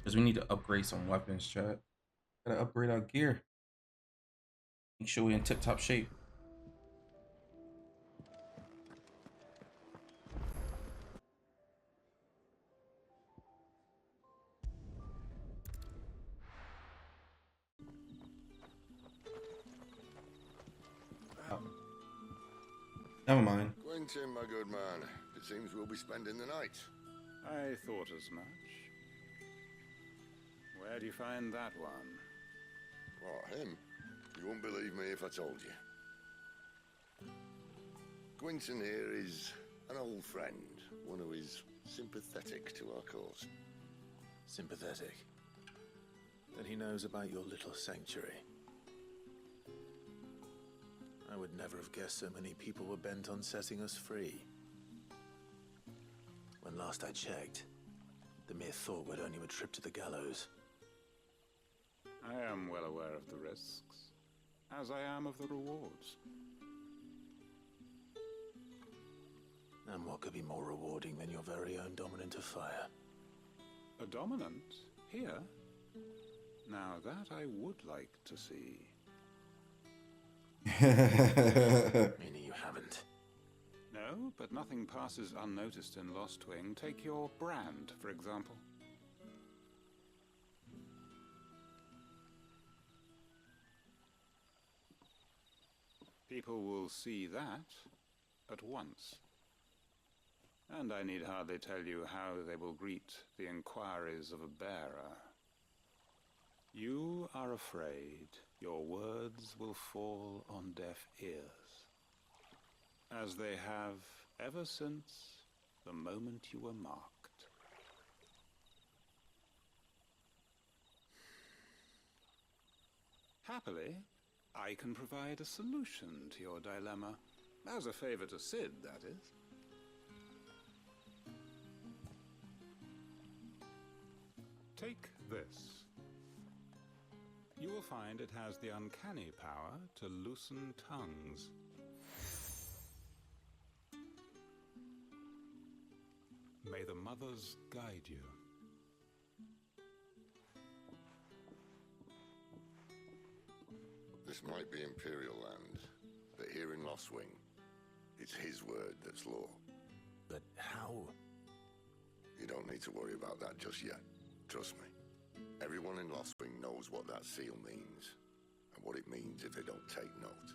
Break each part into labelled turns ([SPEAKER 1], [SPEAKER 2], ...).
[SPEAKER 1] Because we need to upgrade some weapons, chat. Gotta upgrade our gear. Make sure we're in tip-top shape. Oh. Never mind.
[SPEAKER 2] Quentin, my good man. It seems we'll be spending the night.
[SPEAKER 3] I thought as much. Where do you find that one?
[SPEAKER 2] What, him? You wouldn't believe me if I told you. Quentin here is an old friend, one who is sympathetic to our cause.
[SPEAKER 4] Sympathetic? Then he knows about your little sanctuary. I would never have guessed so many people were bent on setting us free. When last I checked, the mere thought would earn you a trip to the gallows.
[SPEAKER 3] I am well aware of the risks, as I am of the rewards.
[SPEAKER 4] And what could be more rewarding than your very own dominant of fire?
[SPEAKER 3] A dominant? Here? Now that I would like to see.
[SPEAKER 4] Meaning you haven't?
[SPEAKER 3] No, but nothing passes unnoticed in Lost Wing. Take your brand, for example. People will see that at once. And I need hardly tell you how they will greet the inquiries of a bearer. You are afraid your words will fall on deaf ears, as they have ever since the moment you were marked. Happily, I can provide a solution to your dilemma, as a favor to Sid, that is. Take this. You will find it has the uncanny power to loosen tongues. May the mothers guide you.
[SPEAKER 2] This might be Imperial land, but here in Lost Wing, it's his word that's law.
[SPEAKER 4] But how?
[SPEAKER 2] You don't need to worry about that just yet. Trust me. Everyone in Lost Wing knows what that seal means, and what it means if they don't take note.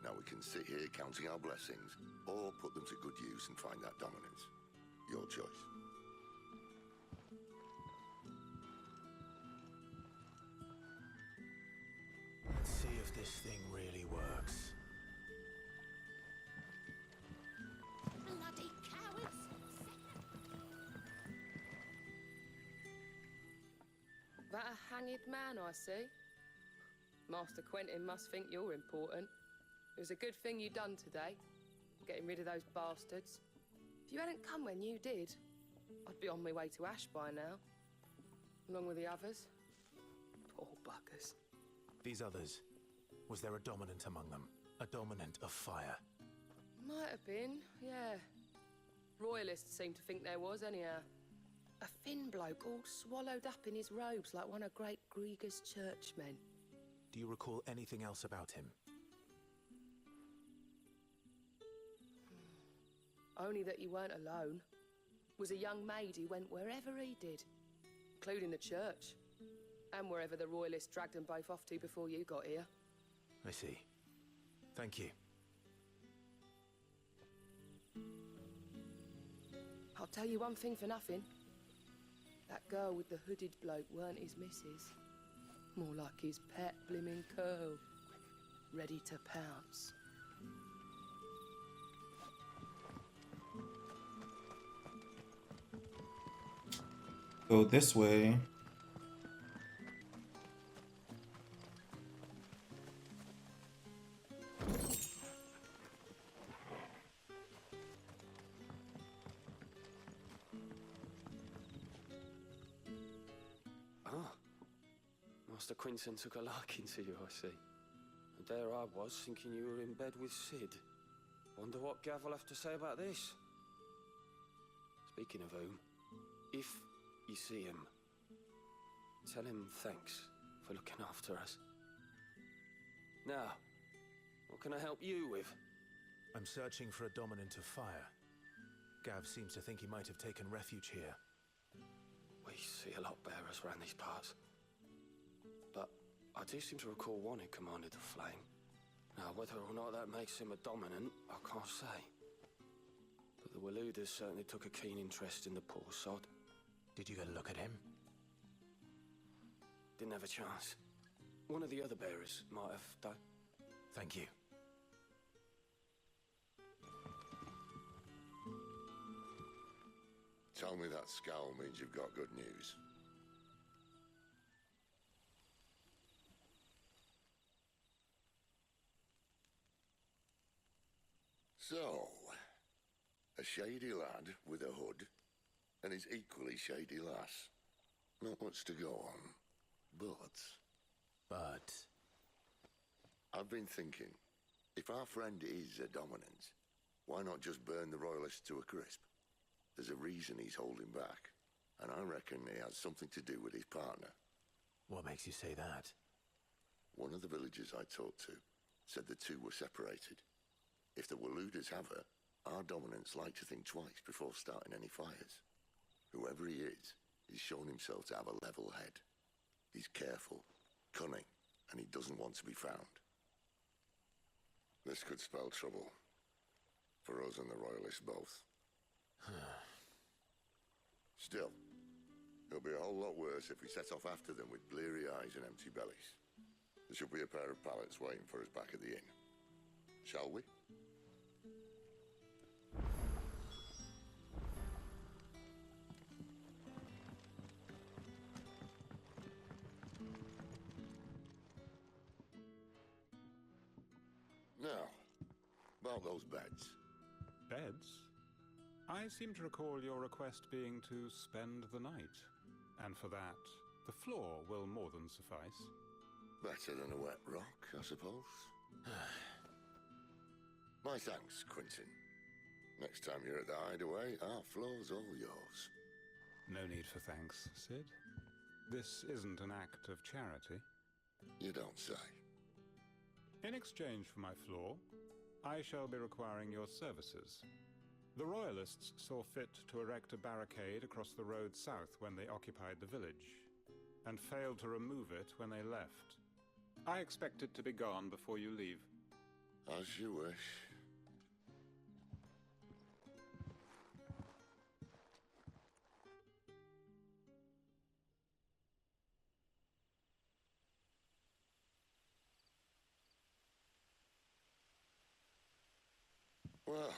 [SPEAKER 2] Now we can sit here counting our blessings, or put them to good use and find that dominance. Your choice.
[SPEAKER 4] Let's see if this thing really works.
[SPEAKER 5] Bloody cowards!
[SPEAKER 6] That a hanged man I see? Master Quentin must think you're important. It was a good thing you done today, getting rid of those bastards. If you hadn't come when you did, I'd be on my way to Ash by now, along with the others. Poor buggers.
[SPEAKER 4] These others, was there a dominant among them? A dominant of fire?
[SPEAKER 6] Might have been, yeah. Royalists seem to think there was, anyhow. A thin bloke all swallowed up in his robes like one of Great Grieger's churchmen.
[SPEAKER 4] Do you recall anything else about him?
[SPEAKER 6] Only that he weren't alone. Was a young maid who went wherever he did, including the church, and wherever the Royalists dragged them both off to before you got here.
[SPEAKER 4] I see. Thank you.
[SPEAKER 6] I'll tell you one thing for nothing. That girl with the hooded bloke weren't his missus. More like his pet blimmin' curl, ready to pounce.
[SPEAKER 1] Go this way.
[SPEAKER 7] Ah, Master Quentin took a liking to you, I see. And there I was, thinking you were in bed with Sid. Wonder what Gav will have to say about this. Speaking of whom, If you see him, tell him thanks for looking after us. Now, what can I help you with?
[SPEAKER 4] I'm searching for a dominant of fire. Gav seems to think he might have taken refuge here.
[SPEAKER 7] We see a lot bearers around these parts. But I do seem to recall one who commanded the flame. Now, whether or not that makes him a dominant, I can't say. But the Waluders certainly took a keen interest in the poor sod.
[SPEAKER 4] Did you get a look at him?
[SPEAKER 7] Didn't have a chance. One of the other bearers might have done.
[SPEAKER 4] Thank you.
[SPEAKER 2] Tell me that scowl means you've got good news. So, a shady lad with a hood, and his equally shady lass. Not much to go on, but... I've been thinking, if our friend is a dominant, why not just burn the royalists to a crisp? There's a reason he's holding back, and I reckon he has something to do with his partner.
[SPEAKER 4] What makes you say that?
[SPEAKER 2] One of the villagers I talked to said the two were separated. If the Waluders have her, our dominants like to think twice before starting any fires. Whoever he is, he's shown himself to have a level head. He's careful, cunning, and he doesn't want to be found. This could spell trouble. For us and the Royalists both. Still, it'll be a whole lot worse if we set off after them with bleary eyes and empty bellies. There should be a pair of pallets waiting for us back at the inn. Shall we? Now, about those beds.
[SPEAKER 3] Beds? I seem to recall your request being to spend the night. And for that, the floor will more than suffice.
[SPEAKER 2] Better than a wet rock, I suppose. My thanks, Quentin. Next time you're at the hideaway, our floor's all yours.
[SPEAKER 3] No need for thanks, Sid. This isn't an act of charity.
[SPEAKER 2] You don't say.
[SPEAKER 3] In exchange for my floor, I shall be requiring your services. The Royalists saw fit to erect a barricade across the road south when they occupied the village, and failed to remove it when they left. I expect it to be gone before you leave.
[SPEAKER 2] As you wish. Well,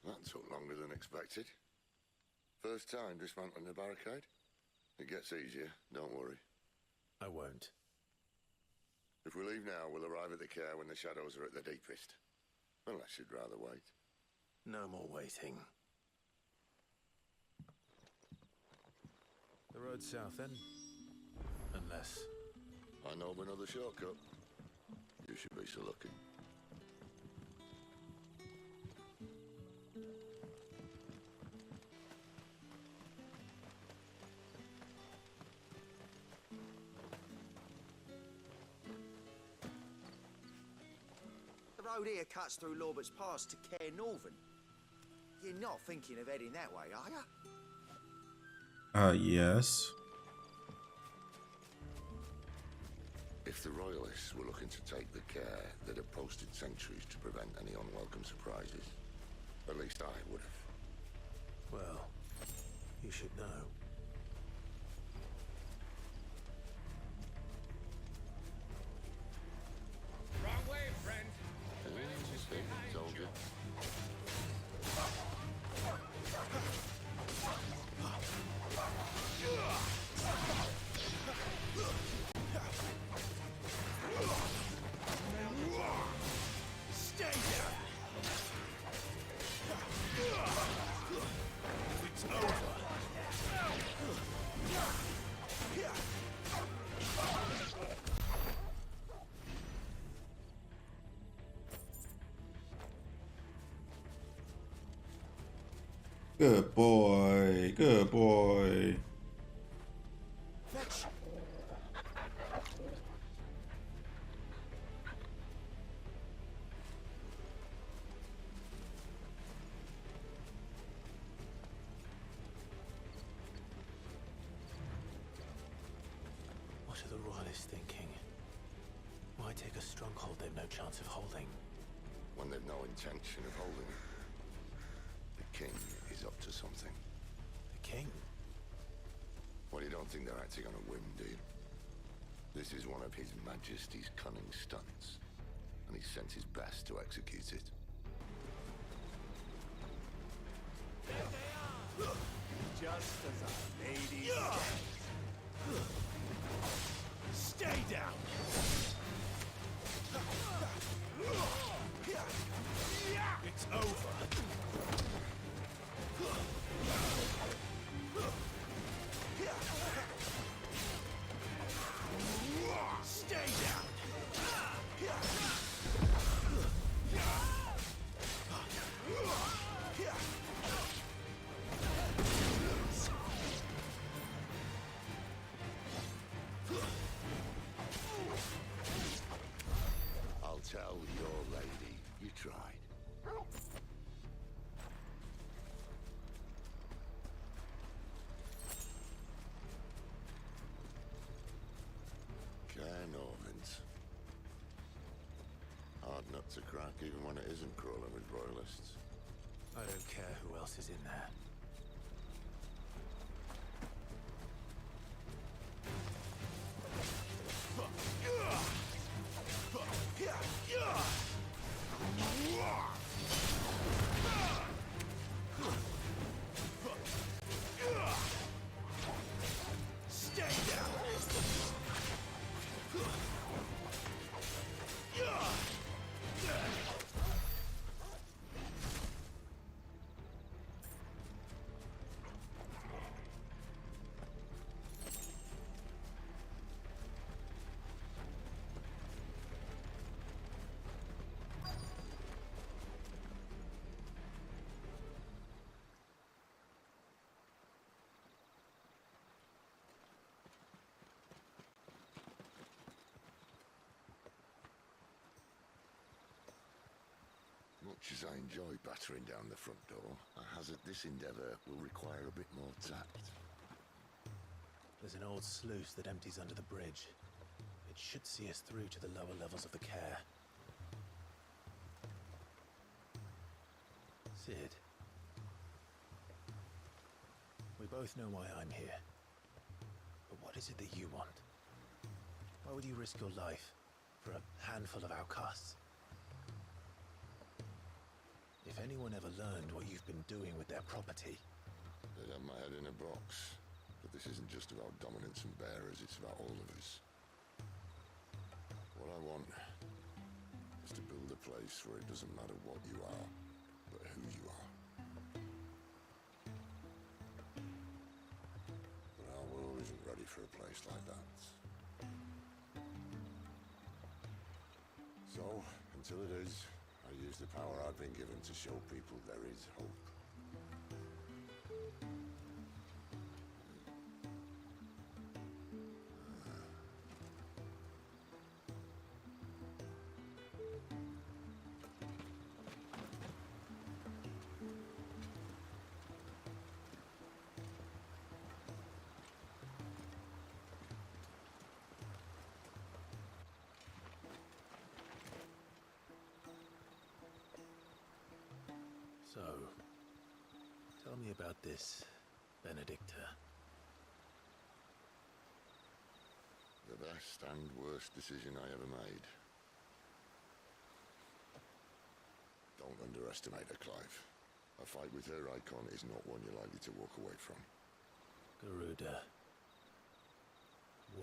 [SPEAKER 2] that took longer than expected. First time dismantling a barricade? It gets easier, don't worry.
[SPEAKER 4] I won't.
[SPEAKER 2] If we leave now, we'll arrive at the care when the shadows are at their deepest. Unless you'd rather wait.
[SPEAKER 4] No more waiting. The road south, then? Unless...
[SPEAKER 2] I know of another shortcut. You should be so lucky.
[SPEAKER 5] The road here cuts through Lorbert's Pass to Care Northern. You're not thinking of heading that way, are you?
[SPEAKER 1] Yes.
[SPEAKER 2] If the Royalists were looking to take the care, they'd have posted sentries to prevent any unwelcome surprises. At least I would have.
[SPEAKER 4] Well, you should know.
[SPEAKER 8] Wrong way, friend.
[SPEAKER 2] Told you.
[SPEAKER 5] Stay there! It's over.
[SPEAKER 1] Good boy. Good boy.
[SPEAKER 5] Fetch.
[SPEAKER 4] What are the royalists thinking? Why take a stronghold they've no chance of holding?
[SPEAKER 2] When they've no intention of holding it. The king is up to something.
[SPEAKER 4] The king?
[SPEAKER 2] Well, you don't think they're acting on a whim, do you? This is one of His Majesty's cunning stunts, and he sent his best to execute it.
[SPEAKER 5] Just as a lady. Stay down. It's over. Stay down.
[SPEAKER 2] I'll tell your lady you tried. Norvins. Hard nut to crack even when it isn't crawling with royalists.
[SPEAKER 4] I don't care who else is in there.
[SPEAKER 5] Stay down.
[SPEAKER 2] Much as I enjoy battering down the front door, I hazard this endeavour will require a bit more tact.
[SPEAKER 4] There's an old sluice that empties under the bridge. It should see us through to the lower levels of the care. Sid. We both know why I'm here. But what is it that you want? Why would you risk your life for a handful of outcasts? If anyone ever learned what you've been doing with their property...
[SPEAKER 2] They'd have my head in a box. But this isn't just about dominance and bearers, it's about all of us. What I want is to build a place where it doesn't matter what you are, but who you are. But our world isn't ready for a place like that. So, until it is, I use the power I've been given to show people there is hope.
[SPEAKER 4] So, tell me about this, Benedicta.
[SPEAKER 2] The best and worst decision I ever made. Don't underestimate her, Clive. A fight with her icon is not one you're likely to walk away from.
[SPEAKER 4] Garuda,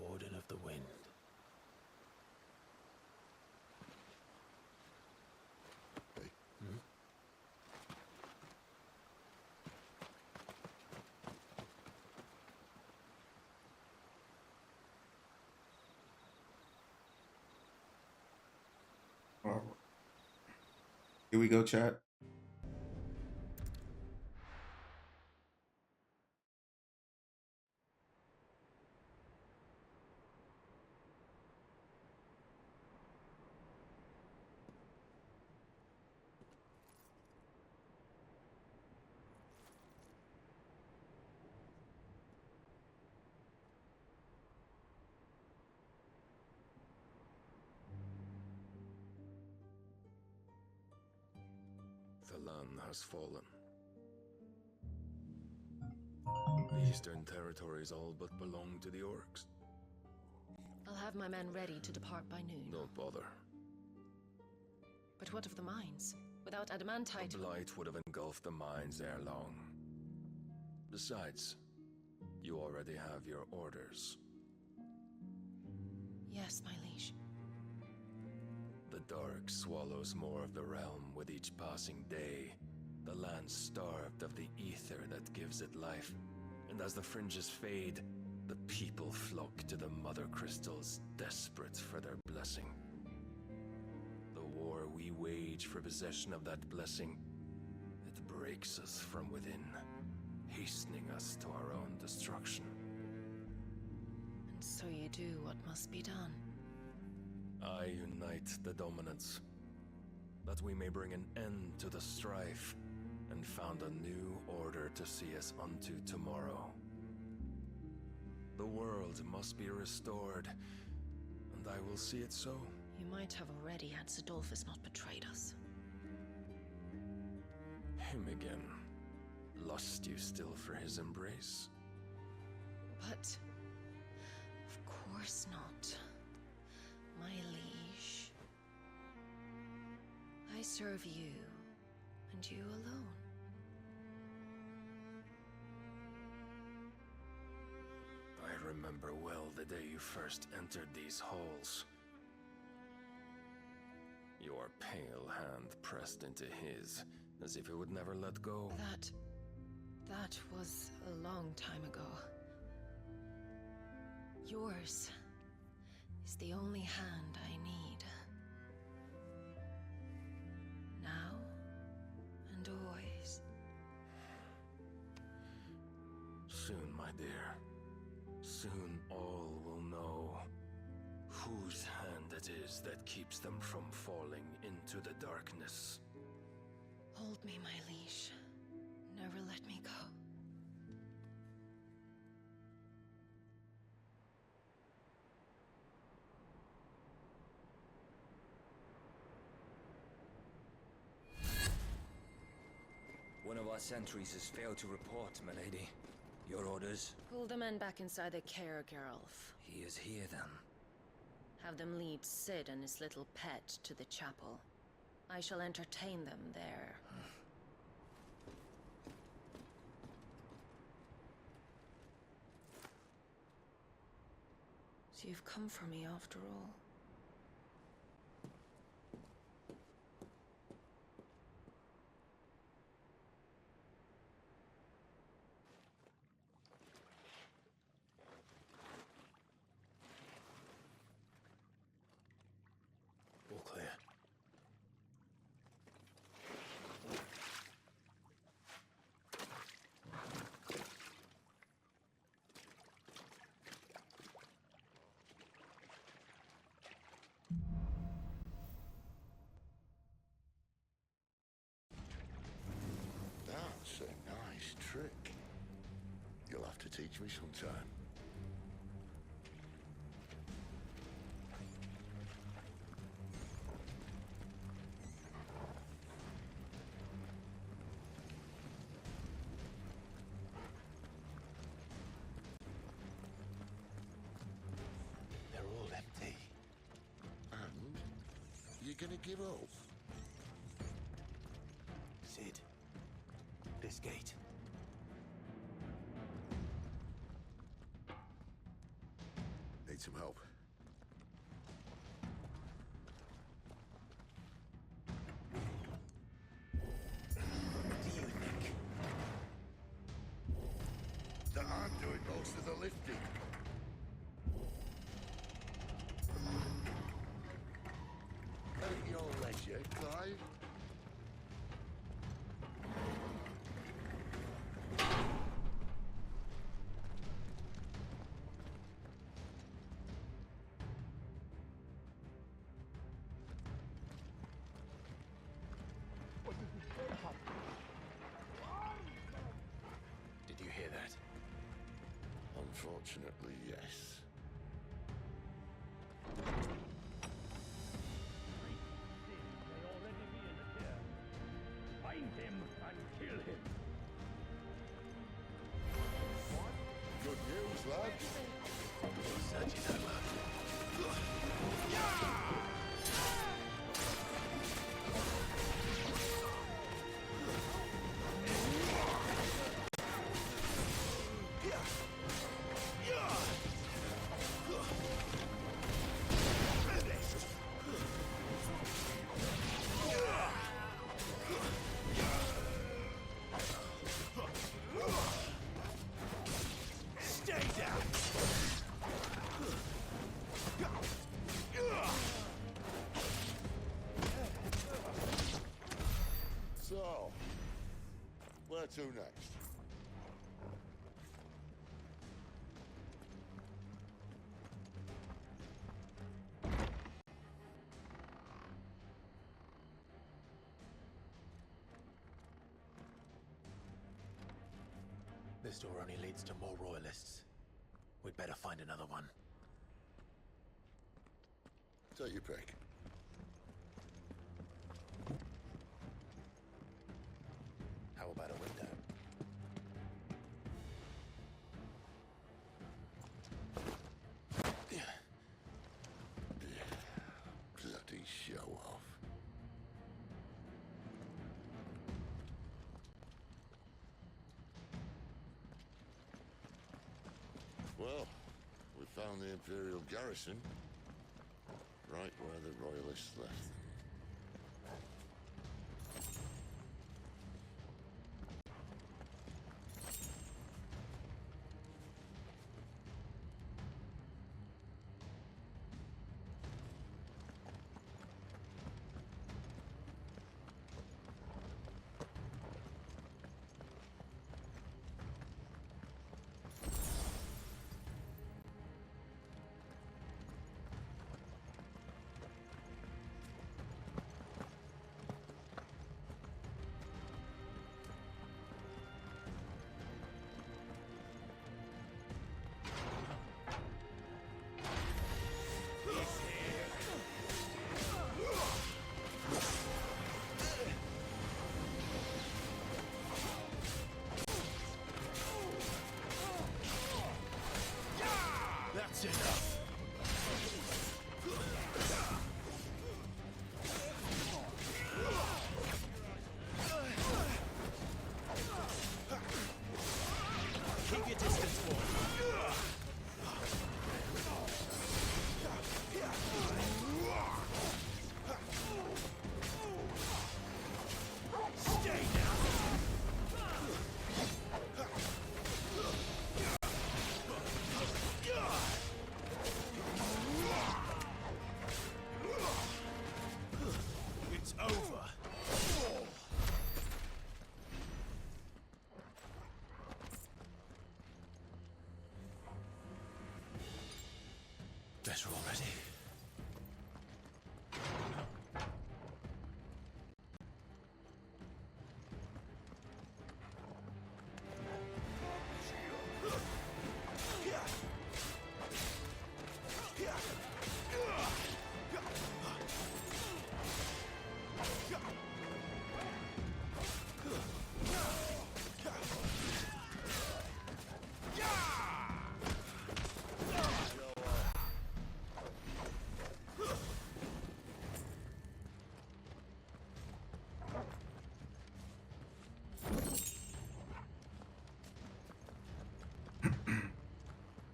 [SPEAKER 4] Warden of the Wind.
[SPEAKER 2] Hey?
[SPEAKER 4] Hmm?
[SPEAKER 1] All right. Here we go, chat.
[SPEAKER 9] one has fallen. The eastern territories all but belong to the orcs.
[SPEAKER 10] I'll have my men ready to depart by noon.
[SPEAKER 9] Don't bother.
[SPEAKER 10] But what of the mines? Without adamantite...
[SPEAKER 9] The blight would have engulfed the mines ere long. Besides, you already have your orders.
[SPEAKER 10] Yes, my liege.
[SPEAKER 9] The dark swallows more of the realm with each passing day. The land starved of the ether that gives it life. And as the fringes fade, the people flock to the mother crystals, desperate for their blessing. The war we wage for possession of that blessing, it breaks us from within, hastening us to our own destruction.
[SPEAKER 10] And so you do what must be done.
[SPEAKER 9] I unite the dominants, that we may bring an end to the strife, and found a new order to see us unto tomorrow. The world must be restored, and I will see it so.
[SPEAKER 10] You might have already had Sidolphus not betrayed us.
[SPEAKER 9] Him again. Lust you still for his embrace?
[SPEAKER 10] But... of course not. My liege. I serve you, and you alone.
[SPEAKER 9] I remember well the day you first entered these halls. Your pale hand pressed into his, as if it would never let go.
[SPEAKER 10] That was a long time ago. Yours is the only hand I need. Now and always.
[SPEAKER 9] Soon, my dear. Soon all will know whose hand it is that keeps them from falling into the darkness.
[SPEAKER 10] Hold me, my liege. Never let me go.
[SPEAKER 11] One of our sentries has failed to report, milady. Your orders?
[SPEAKER 10] Pull the men back inside the care, Geralf.
[SPEAKER 11] He is here, then.
[SPEAKER 10] Have them lead Sid and his little pet to the chapel. I shall entertain them there. So you've come for me after all.
[SPEAKER 4] All clear.
[SPEAKER 2] That's a nice trick. You'll have to teach me sometime.
[SPEAKER 4] They're all empty.
[SPEAKER 2] And you're gonna give up?
[SPEAKER 4] Sid, this gate.
[SPEAKER 2] Need some help.
[SPEAKER 4] What do you think?
[SPEAKER 2] That I'm doing most of the lifting. At your leisure, Clive.
[SPEAKER 4] Did you hear that?
[SPEAKER 2] Unfortunately, yes.
[SPEAKER 8] May already be in the chair. Find him!
[SPEAKER 4] Searching over.
[SPEAKER 2] So, where to next?
[SPEAKER 4] This door only leads to more royalists. We'd better find another one.
[SPEAKER 2] Take your pick.
[SPEAKER 4] How about a window?
[SPEAKER 2] Bloody show off. Well, we found the Imperial garrison, right where the Royalists left them.
[SPEAKER 4] That's enough. Keep your distance, boy. Stay down. It's over. Better already.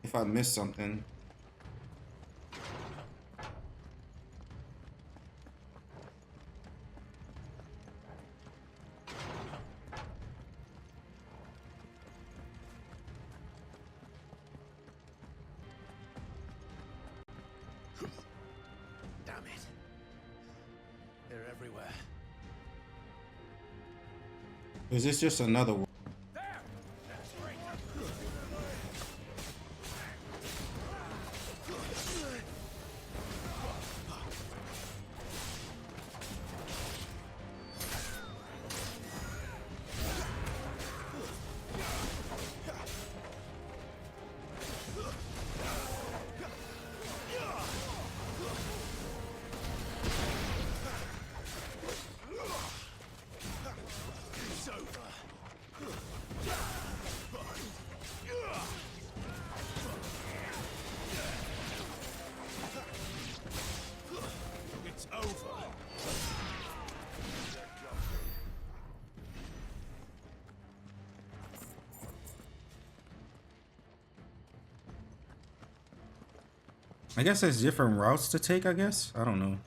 [SPEAKER 1] If I missed something.
[SPEAKER 4] Damn it. They're everywhere.
[SPEAKER 1] Is this just another one?
[SPEAKER 4] It's over.
[SPEAKER 1] I guess there's different routes to take, I guess. I don't know.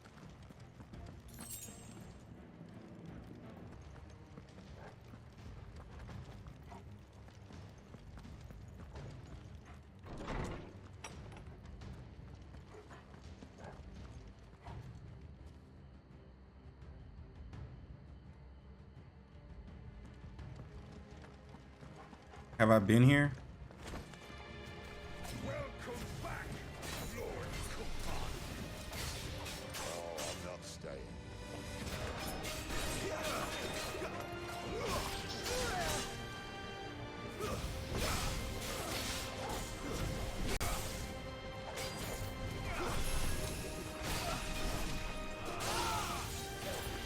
[SPEAKER 1] Have I been here?
[SPEAKER 2] Welcome back, Lord Suparna. Oh, I'm not staying.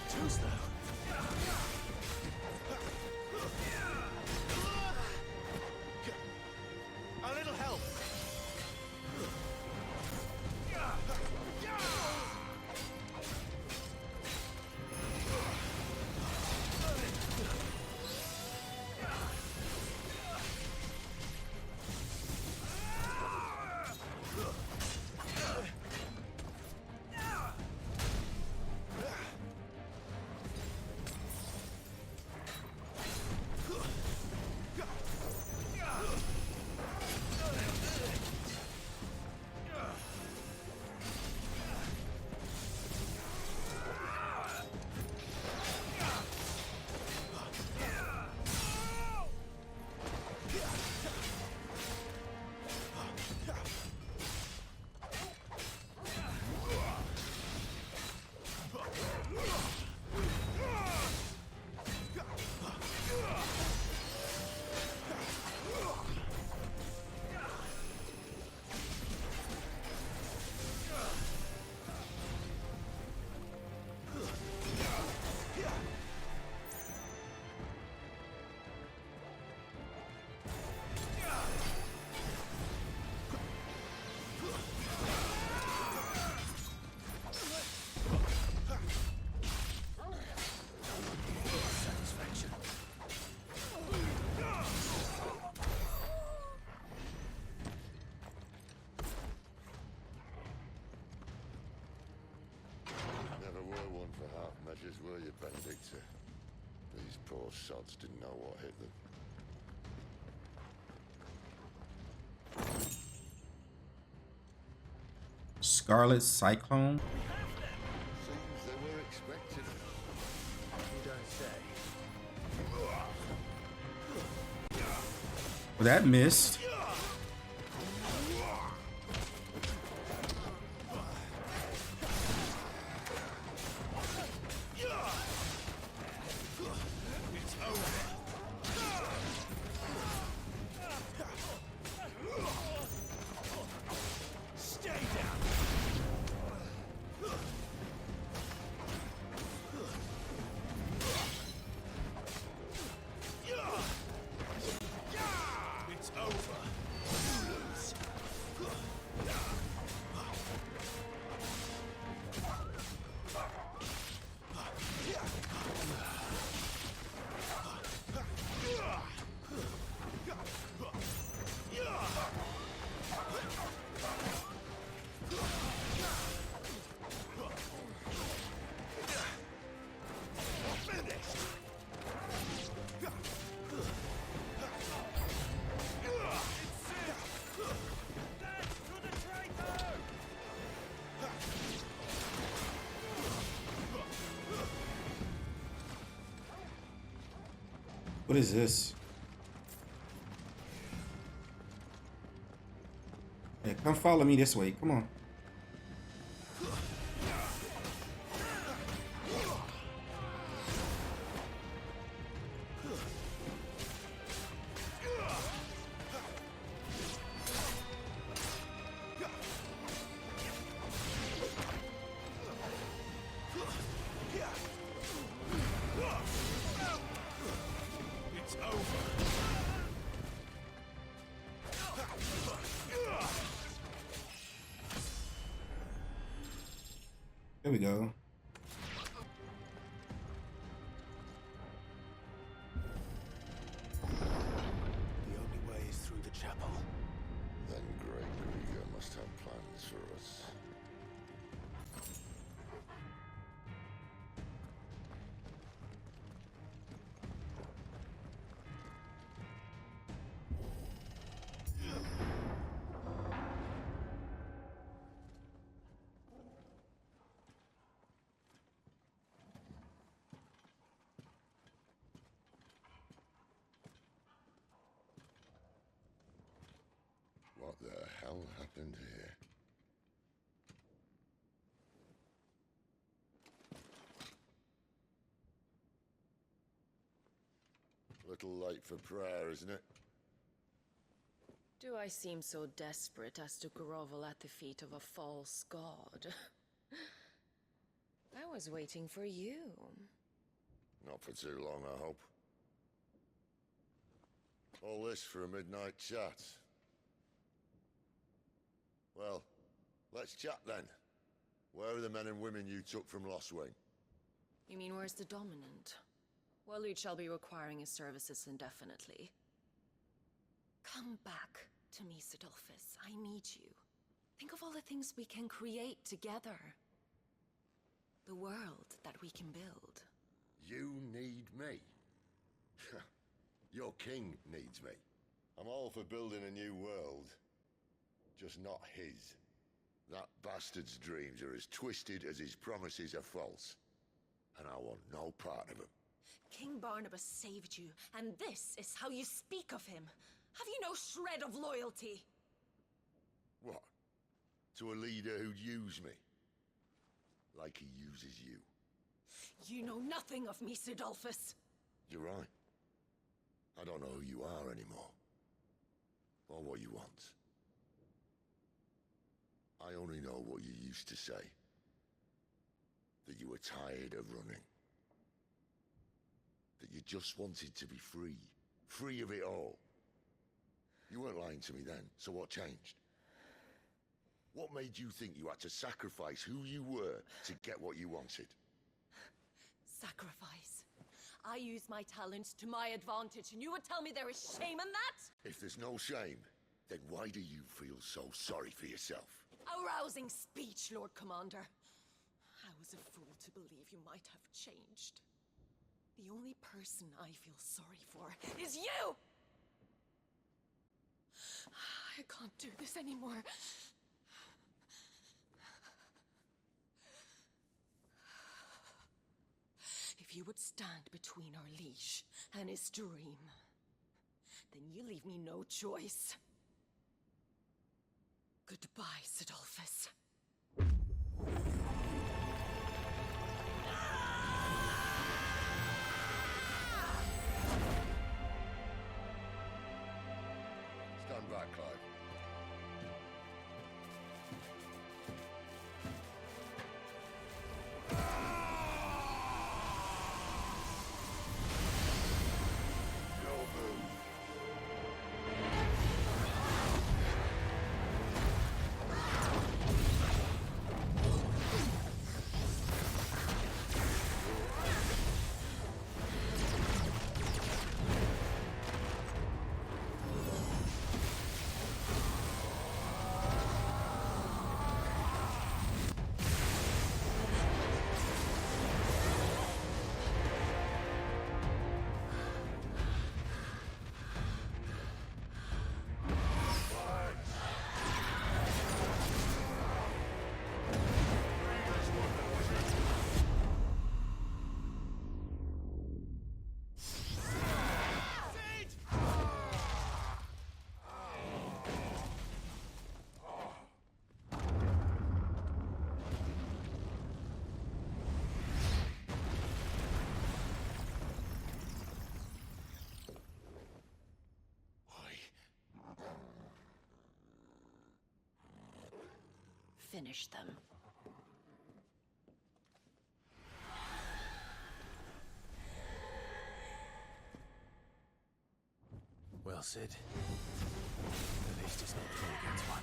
[SPEAKER 4] Too slow. A little help.
[SPEAKER 2] Never were one for half measures, were you, Benedicta? These poor sods didn't know what hit them.
[SPEAKER 1] Scarlet Cyclone?
[SPEAKER 2] Seems they were expected.
[SPEAKER 4] You don't say.
[SPEAKER 1] Well, that missed. What is this? Hey, come follow me this way. Come on. There we go.
[SPEAKER 4] The only way is through the chapel.
[SPEAKER 2] Then Great Grieger must have plans for us. What the hell happened here? Little late for prayer, isn't it?
[SPEAKER 10] Do I seem so desperate as to grovel at the feet of a false god? I was waiting for you.
[SPEAKER 2] Not for too long, I hope. All this for a midnight chat. Well, let's chat then. Where are the men and women you took from Lost Wing?
[SPEAKER 10] You mean where's the dominant? Well, you shall be requiring his services indefinitely. Come back to me, Sidolphus. I need you. Think of all the things we can create together. The world that we can build.
[SPEAKER 2] You need me? Your king needs me. I'm all for building a new world. Just not his. That bastard's dreams are as twisted as his promises are false. And I want no part of them.
[SPEAKER 10] King Barnabas saved you, and this is how you speak of him. Have you no shred of loyalty?
[SPEAKER 2] What? To a leader who'd use me? Like he uses you.
[SPEAKER 10] You know nothing of me, Sidolphus.
[SPEAKER 2] You're right. I don't know who you are anymore. Or what you want. I only know what you used to say. That you were tired of running. That you just wanted to be free. Free of it all. You weren't lying to me then, so what changed? What made you think you had to sacrifice who you were to get what you wanted?
[SPEAKER 10] Sacrifice. I use my talents to my advantage, and you would tell me there is shame in that?
[SPEAKER 2] If there's no shame, then why do you feel so sorry for yourself?
[SPEAKER 10] A rousing speech, Lord Commander. I was a fool to believe you might have changed. The only person I feel sorry for is you! I can't do this anymore. If you would stand between our liege and his dream, then you leave me no choice. Goodbye, Sidolphus.
[SPEAKER 2] Stand back, Clive.
[SPEAKER 10] Finish them.
[SPEAKER 4] Well, Sid. At least it's not 3 against 1.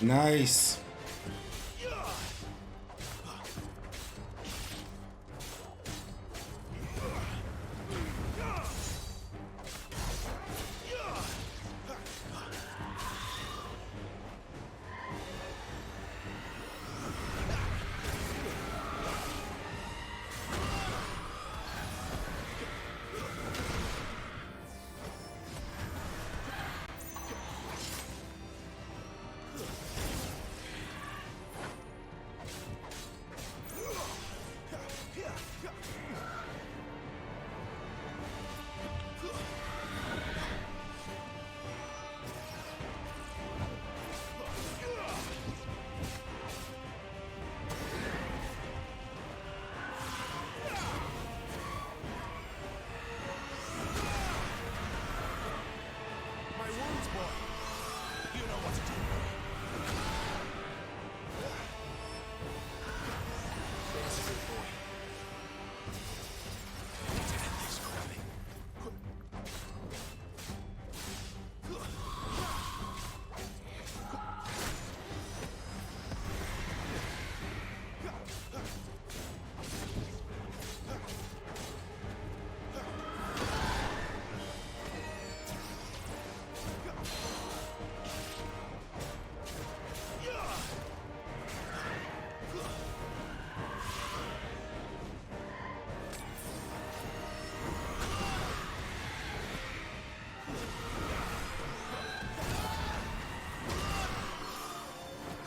[SPEAKER 1] Nice.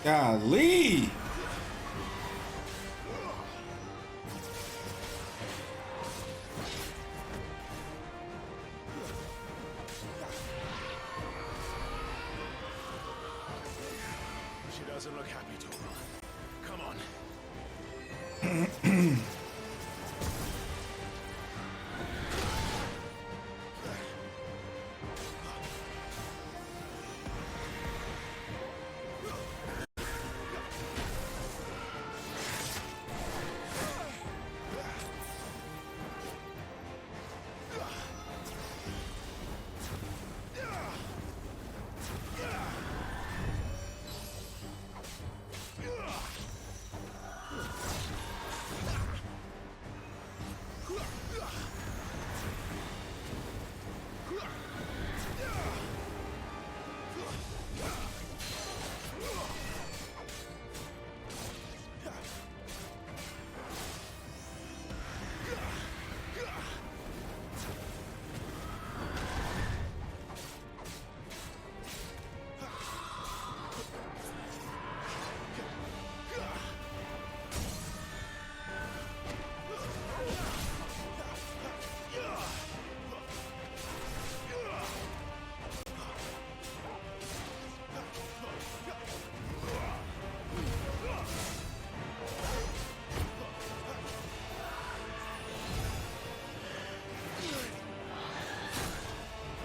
[SPEAKER 1] Golly.
[SPEAKER 4] She doesn't look happy, Tora. Come on.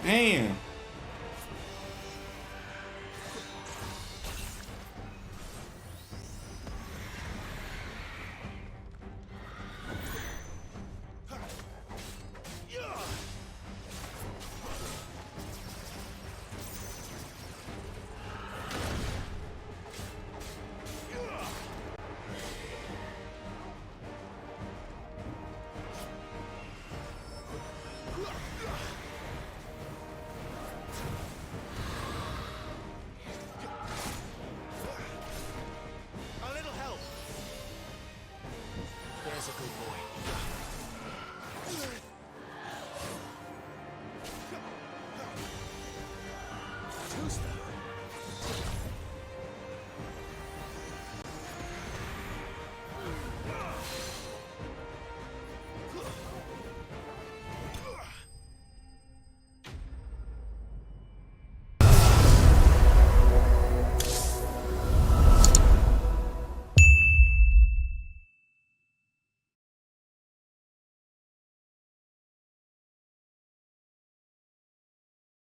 [SPEAKER 1] Damn.
[SPEAKER 4] A little help. There's a good boy. Who's that?